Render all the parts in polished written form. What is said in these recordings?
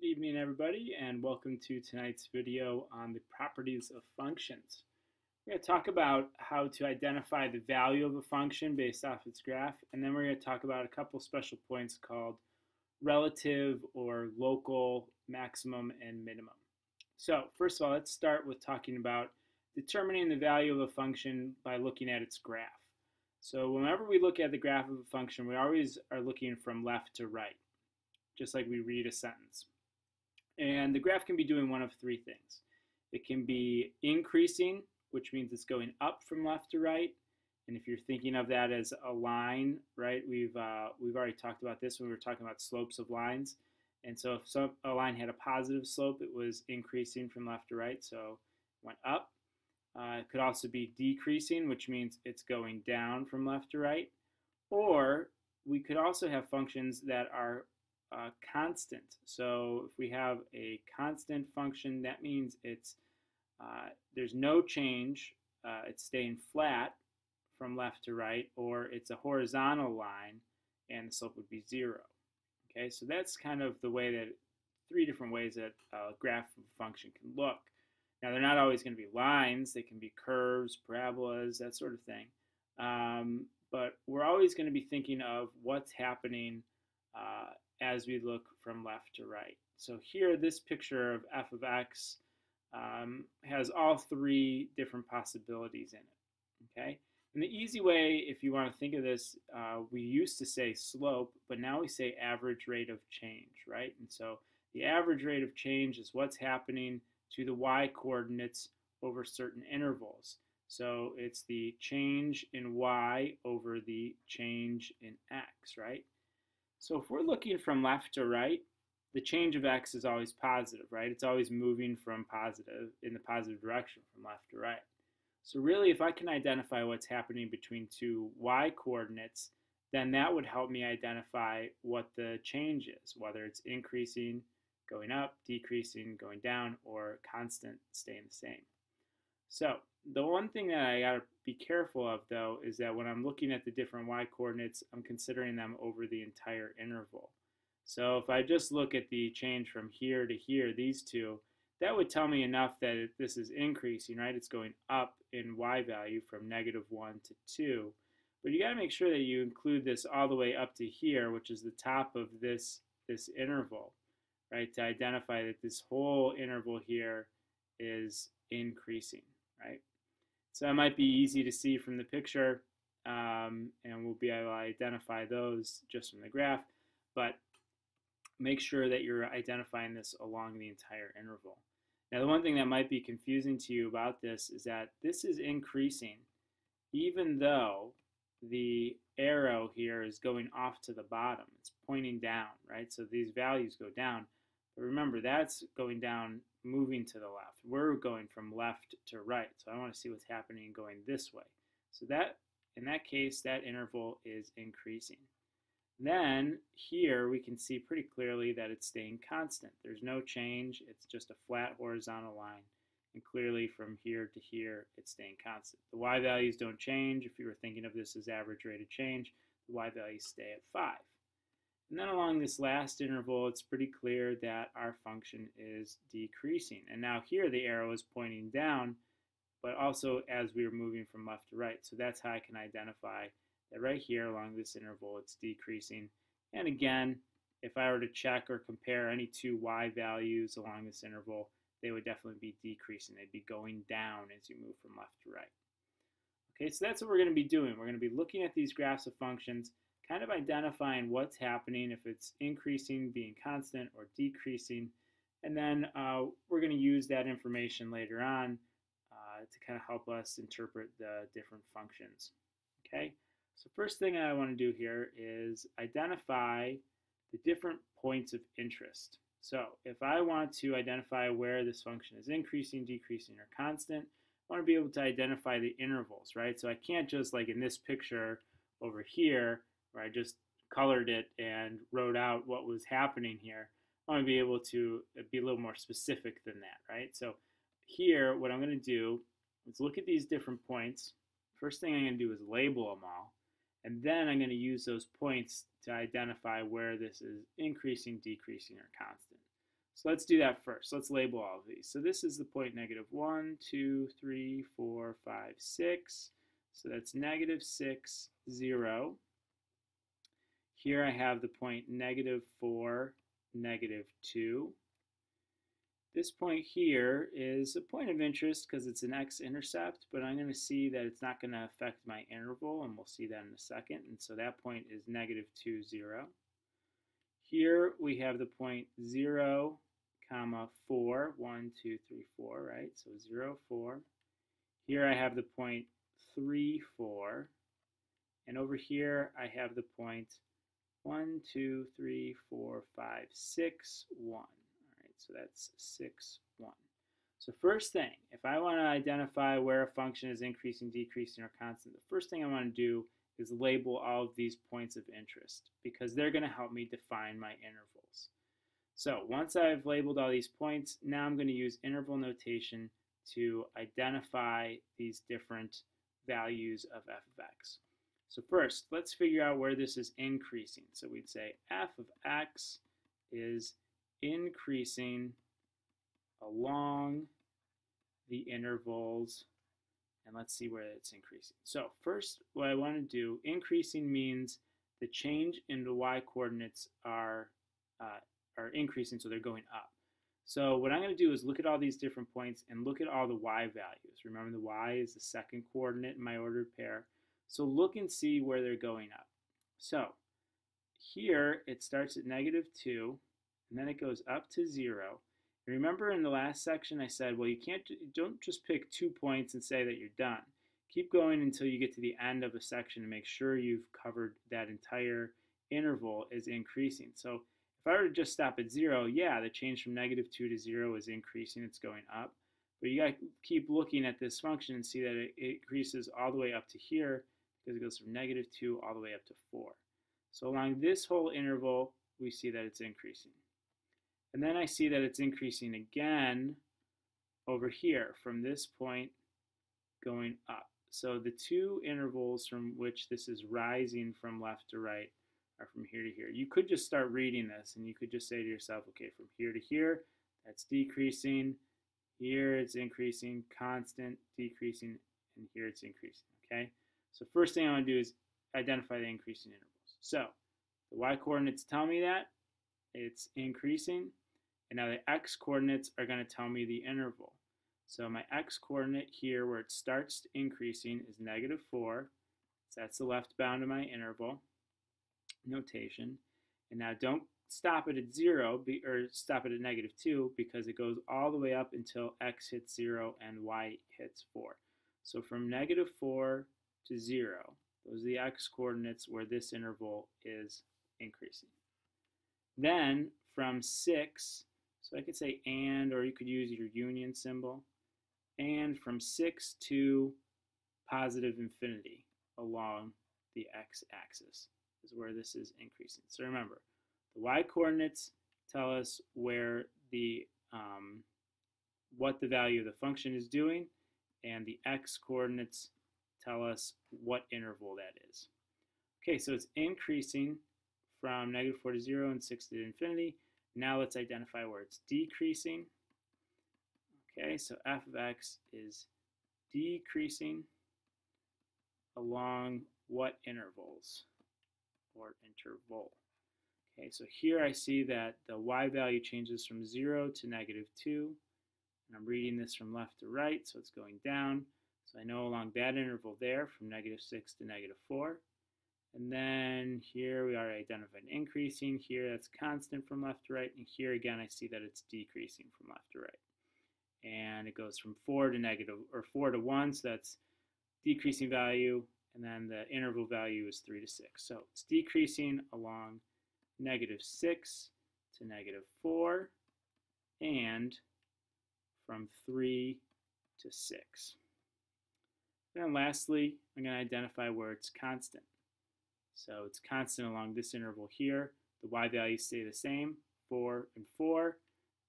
Evening, everybody, and welcome to tonight's video on the properties of functions. We're going to talk about how to identify the value of a function based off its graph, and then we're going to talk about a couple special points called relative or local maximum and minimum. So first of all, let's start with talking about determining the value of a function by looking at its graph. So whenever we look at the graph of a function, we always are looking from left to right, just like we read a sentence. And the graph can be doing one of three things. It can be increasing, which means it's going up from left to right. And if you're thinking of that as a line, right, we've already talked about this when we were talking about slopes of lines. And so if a line had a positive slope, it was increasing from left to right, so it went up. It could also be decreasing, which means it's going down from left to right. Or we could also have functions that are constant. So if we have a constant function, that means it's there's no change, it's staying flat from left to right, or it's a horizontal line and the slope would be 0. Okay, so that's kind of the way that three different ways that a graph of a function can look. Now they're not always going to be lines, they can be curves, parabolas, that sort of thing. But we're always going to be thinking of what's happening as we look from left to right. So here, this picture of f of x has all three different possibilities in it. Okay, and the easy way, if you want to think of this, we used to say slope, but now we say average rate of change, right? And so the average rate of change is what's happening to the y coordinates over certain intervals. So it's the change in y over the change in x, right? So if we're looking from left to right, the change of x is always positive, right? It's always moving from positive in the positive direction from left to right. So really, if I can identify what's happening between two y coordinates, then that would help me identify what the change is, whether it's increasing, going up, decreasing, going down, or constant, staying the same. So the one thing that I gotta be careful of, though, is that when I'm looking at the different y coordinates, I'm considering them over the entire interval. So if I just look at the change from here to here, these two, that would tell me enough that this is increasing, right? It's going up in y value from -1 to 2. But you gotta make sure that you include this all the way up to here, which is the top of this interval, right? To identify that this whole interval here is increasing, right? So it might be easy to see from the picture, and we'll be able to identify those just from the graph, but make sure that you're identifying this along the entire interval. Now, the one thing that might be confusing to you about this is that this is increasing even though the arrow here is going off to the bottom. It's pointing down, right? So these values go down. But remember, that's going down, moving to the left. We're going from left to right. So I want to see what's happening going this way. So that, in that case, that interval is increasing. Then here we can see pretty clearly that it's staying constant. There's no change. It's just a flat horizontal line. And clearly from here to here, it's staying constant. The y values don't change. If you were thinking of this as average rate of change, the y values stay at 5. And then along this last interval, it's pretty clear that our function is decreasing. And now here the arrow is pointing down, but also as we are moving from left to right. So that's how I can identify that right here along this interval, it's decreasing. And again, if I were to check or compare any two y values along this interval, they would definitely be decreasing. They'd be going down as you move from left to right. Okay, so that's what we're going to be doing. We're going to be looking at these graphs of functions, kind of identifying what's happening, if it's increasing, being constant, or decreasing. And then we're going to use that information later on to kind of help us interpret the different functions. Okay, so first thing I want to do here is identify the different points of interest. So if I want to identify where this function is increasing, decreasing, or constant, I want to be able to identify the intervals, right? So I can't just, like in this picture over here, where I just colored it and wrote out what was happening here. I want to be able to be a little more specific than that, right? So here, what I'm going to do is look at these different points. First thing I'm going to do is label them all. And then I'm going to use those points to identify where this is increasing, decreasing, or constant. So let's do that first. Let's label all of these. So this is the point negative 1, 2, 3, 4, 5, 6. So that's negative 6, 0. Here I have the point negative 4, negative 2. This point here is a point of interest because it's an x-intercept, but I'm going to see that it's not going to affect my interval, and we'll see that in a second. And so that point is negative 2, 0. Here we have the point 0, comma 4, 1, 2, 3, 4, right? So 0, 4. Here I have the point 3, 4. And over here I have the point 1, 2, 3, 4, 5, 6, 1. So that's 6, 1. So first thing, if I want to identify where a function is increasing, decreasing, or constant, the first thing I want to do is label all of these points of interest because they're going to help me define my intervals. So once I've labeled all these points, now I'm going to use interval notation to identify these different values of f of x. So first, let's figure out where this is increasing. So we'd say f of x is increasing along the intervals, and let's see where it's increasing. So first, what I want to do, increasing means the change in the y-coordinates are increasing, so they're going up. So what I'm going to do is look at all these different points and look at all the y values. Remember, the y is the second coordinate in my ordered pair. So look and see where they're going up. So here it starts at negative 2, and then it goes up to 0. Remember in the last section I said, well, don't just pick 2 points and say that you're done. Keep going until you get to the end of a section and make sure you've covered that entire interval is increasing. So if I were to just stop at 0, yeah, the change from negative 2 to 0 is increasing, it's going up. But you got to keep looking at this function and see that it increases all the way up to here because it goes from negative 2 all the way up to 4. So along this whole interval, we see that it's increasing. And then I see that it's increasing again over here from this point going up. So the two intervals from which this is rising from left to right are from here to here. You could just start reading this and you could just say to yourself, okay, from here to here, that's decreasing. Here it's increasing, constant, decreasing, and here it's increasing, okay? So first thing I want to do is identify the increasing intervals. So the y-coordinates tell me that it's increasing. And now the x-coordinates are going to tell me the interval. So my x-coordinate here where it starts increasing is negative 4. So that's the left bound of my interval notation. And now don't stop it at 0 or stop it at negative 2 because it goes all the way up until x hits 0 and y hits 4. So from negative 4 to 0, those are the x-coordinates where this interval is increasing. Then from 6, so I could say and, or you could use your union symbol, and from 6 to positive infinity along the x-axis is where this is increasing. So remember, the y-coordinates tell us where the what the value of the function is doing, and the x-coordinates tell us what interval that is. Okay, so it's increasing from negative 4 to 0 and 6 to infinity. Now let's identify where it's decreasing. Okay, so f of x is decreasing along what intervals or interval? Okay, so here I see that the y value changes from 0 to negative 2. And I'm reading this from left to right, so it's going down. So I know along that interval there from negative 6 to negative 4. And then here we already identified increasing. Here that's constant from left to right. And here again I see that it's decreasing from left to right. And it goes from 4 to 1, so that's decreasing value. And then the interval value is 3 to 6. So it's decreasing along negative 6 to negative 4 and from 3 to 6. And then lastly, I'm going to identify where it's constant. So it's constant along this interval here. The y values stay the same, 4 and 4.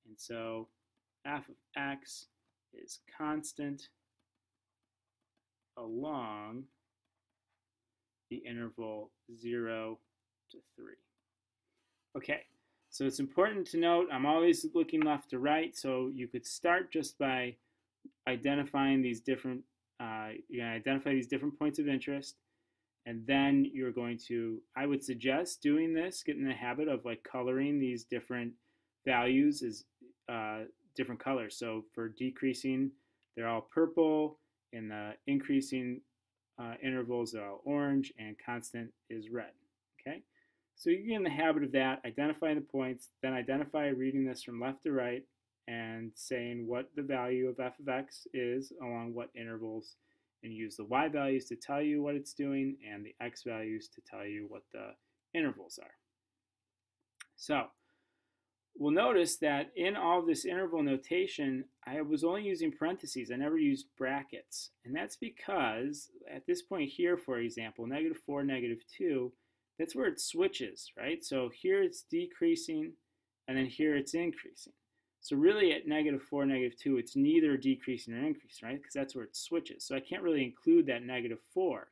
And so f of x is constant along the interval 0 to 3. Okay, So it's important to note I'm always looking left to right, so you could start just by identifying these different you're going to identify these different points of interest, and then you're going to, I would suggest doing this, get in the habit of like coloring these different values as different colors. So for decreasing, they're all purple, in the increasing intervals are all orange, and constant is red. Okay, so you get in the habit of that, identifying the points, then identify reading this from left to right and saying what the value of f of x is along what intervals, and use the y values to tell you what it's doing and the x values to tell you what the intervals are. So we'll notice that in all this interval notation, I was only using parentheses. I never used brackets. And that's because at this point here, for example, -4, -2, that's where it switches, right? So here it's decreasing, and then here it's increasing. So really at -4, -2, it's neither decreasing or increasing, right? Because that's where it switches. So I can't really include that -4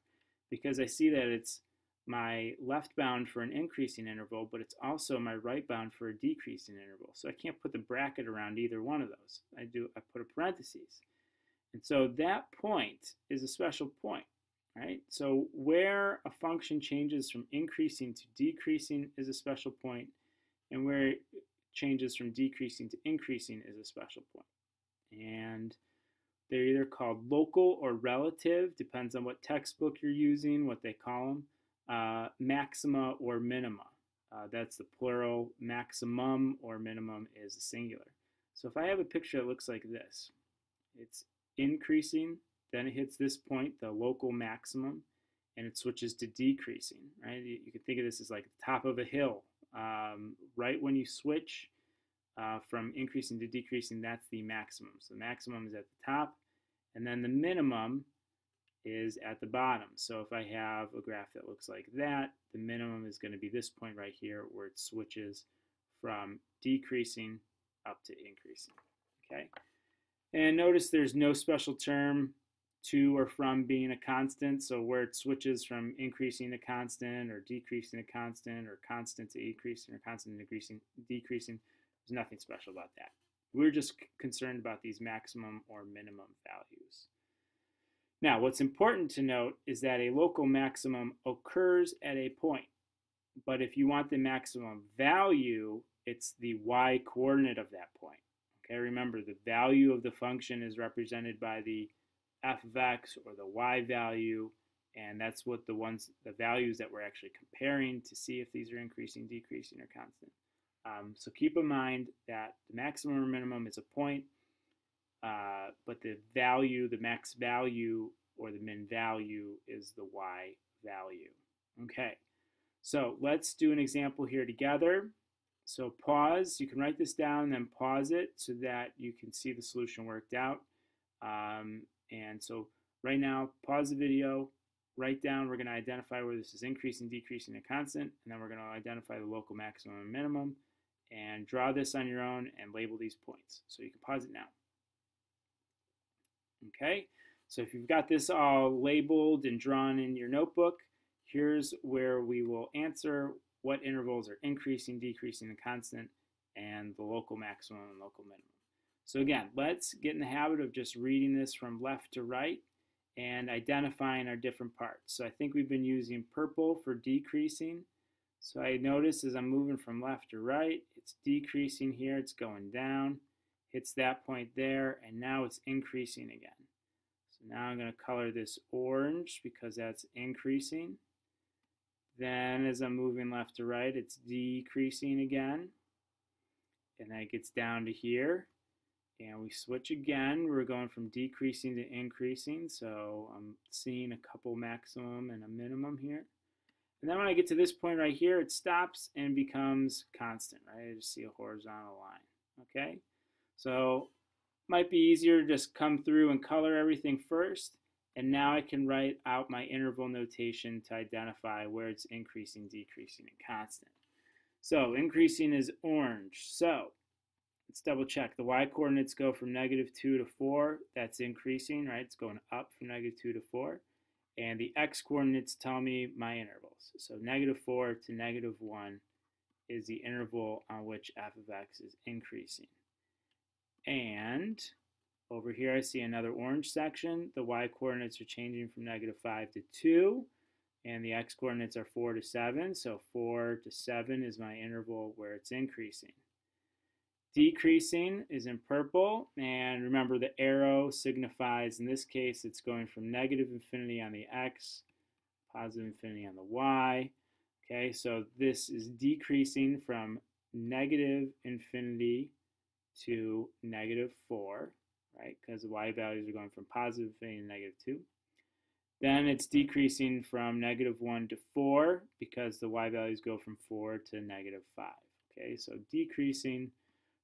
because I see that it's my left bound for an increasing interval, but it's also my right bound for a decreasing interval. So I can't put the bracket around either one of those. I put a parentheses. And so that point is a special point, right? So where a function changes from increasing to decreasing is a special point, and where it changes from decreasing to increasing is a special point. And they're either called local or relative, depends on what textbook you're using, what they call them. Maxima or minima. That's the plural. Maximum or minimum is the singular. So if I have a picture that looks like this, it's increasing, then it hits this point, the local maximum, and it switches to decreasing, right? You can think of this as like the top of a hill. Right when you switch from increasing to decreasing, that's the maximum. So the maximum is at the top, and then the minimum is at the bottom. So if I have a graph that looks like that, the minimum is going to be this point right here where it switches from decreasing up to increasing. Okay, and notice there's no special term to or from being a constant. So where it switches from increasing to constant or decreasing to constant or constant to increasing or constant to decreasing, there's nothing special about that. We're just concerned about these maximum or minimum values. Now, what's important to note is that a local maximum occurs at a point. But if you want the maximum value, it's the y coordinate of that point. Okay, remember the value of the function is represented by the f of x or the y value, and that's what the values that we're actually comparing to see if these are increasing, decreasing, or constant. So keep in mind that the maximum or minimum is a point, but the value, the max value or the min value is the y value. Okay, so let's do an example here together. So pause, you can write this down and then pause it so that you can see the solution worked out. And so right now, pause the video, write down, we're going to identify where this is increasing, decreasing, and constant, and then we're going to identify the local maximum and minimum, and draw this on your own and label these points. So you can pause it now. Okay, so if you've got this all labeled and drawn in your notebook, here's where we will answer what intervals are increasing, decreasing, and constant, and the local maximum and local minimum. So again, let's get in the habit of just reading this from left to right and identifying our different parts. So I think we've been using purple for decreasing. So I notice as I'm moving from left to right, it's decreasing here, it's going down, hits that point there, and now it's increasing again. So now I'm going to color this orange because that's increasing. Then as I'm moving left to right, it's decreasing again. And then it gets down to here. And we switch again. We're going from decreasing to increasing. So I'm seeing a couple maximum and a minimum here. And then when I get to this point right here, it stops and becomes constant, right? I just see a horizontal line, okay? So it might be easier to just come through and color everything first. And now I can write out my interval notation to identify where it's increasing, decreasing, and constant. So increasing is orange. So let's double check. The y coordinates go from -2 to 4. That's increasing, right? It's going up from -2 to 4. And the x coordinates tell me my intervals. So -4 to -1 is the interval on which f of x is increasing. And over here I see another orange section. The y coordinates are changing from -5 to 2, and the x coordinates are 4 to 7. So 4 to 7 is my interval where it's increasing. Decreasing is in purple, and remember the arrow signifies, in this case, it's going from -infinity on the x, +infinity on the y. Okay, so this is decreasing from -infinity to -4, right? Because the y values are going from +infinity to -2. Then it's decreasing from -1 to 4 because the y values go from 4 to -5. Okay, so decreasing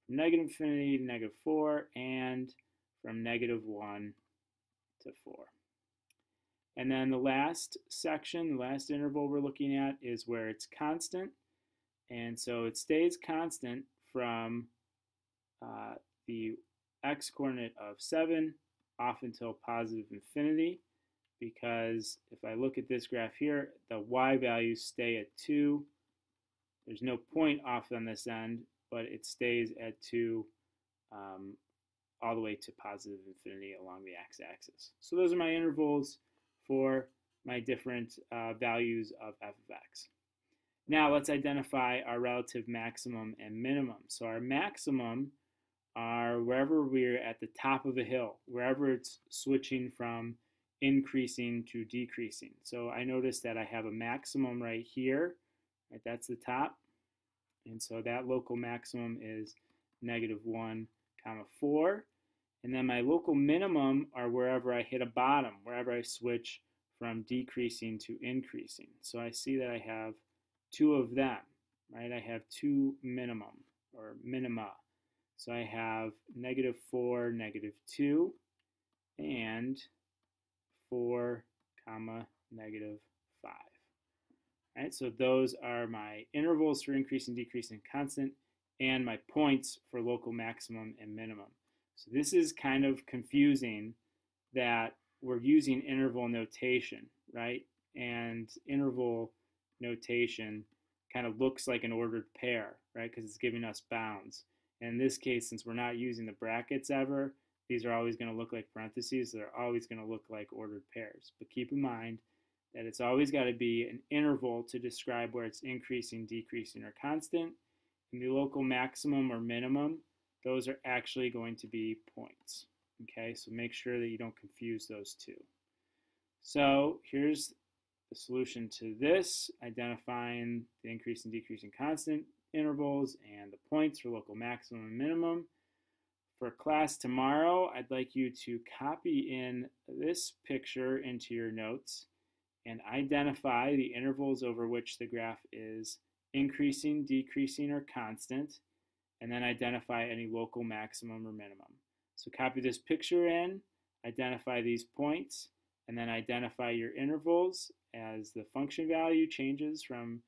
from -infinity to -4 and from -1 to 4. And then the last section, the last interval we're looking at is where it's constant. And so it stays constant from the x coordinate of 7 off until +infinity, because if I look at this graph here, the y values stay at 2. There's no point off on this end, but it stays at 2 all the way to +infinity along the x-axis. So those are my intervals for my different values of f of x. Now let's identify our relative maximum and minimum. So our maximum are wherever we're at the top of a hill, wherever it's switching from increasing to decreasing. So I notice that I have a maximum right here, right? That's the top. And so that local maximum is -1, 4. And then my local minimum are wherever I hit a bottom, wherever I switch from decreasing to increasing. So I see that I have 2 of them, right? I have 2 minimum or minima. So I have -4, -2, and 4, -5. Right, so those are my intervals for increasing, decreasing, constant, and my points for local maximum and minimum. So this is kind of confusing that we're using interval notation, right? And interval notation kind of looks like an ordered pair, right? Because it's giving us bounds. And in this case, since we're not using the brackets ever, these are always going to look like parentheses. They're always going to look like ordered pairs. But keep in mind that it's always got to be an interval to describe where it's increasing, decreasing, or constant. And the local maximum or minimum, those are actually going to be points. Okay, so make sure that you don't confuse those two. So here's the solution to this, identifying the increasing, decreasing, constant intervals and the points for local maximum and minimum. For class tomorrow, I'd like you to copy in this picture into your notes and identify the intervals over which the graph is increasing, decreasing, or constant, and then identify any local maximum or minimum. So copy this picture in, identify these points, and then identify your intervals as the function value changes from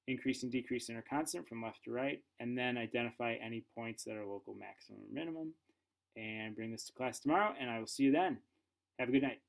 increasing, decreasing, or constant from left to right, and then identify any points that are local maximum or minimum, and bring this to class tomorrow, and I will see you then. Have a good night.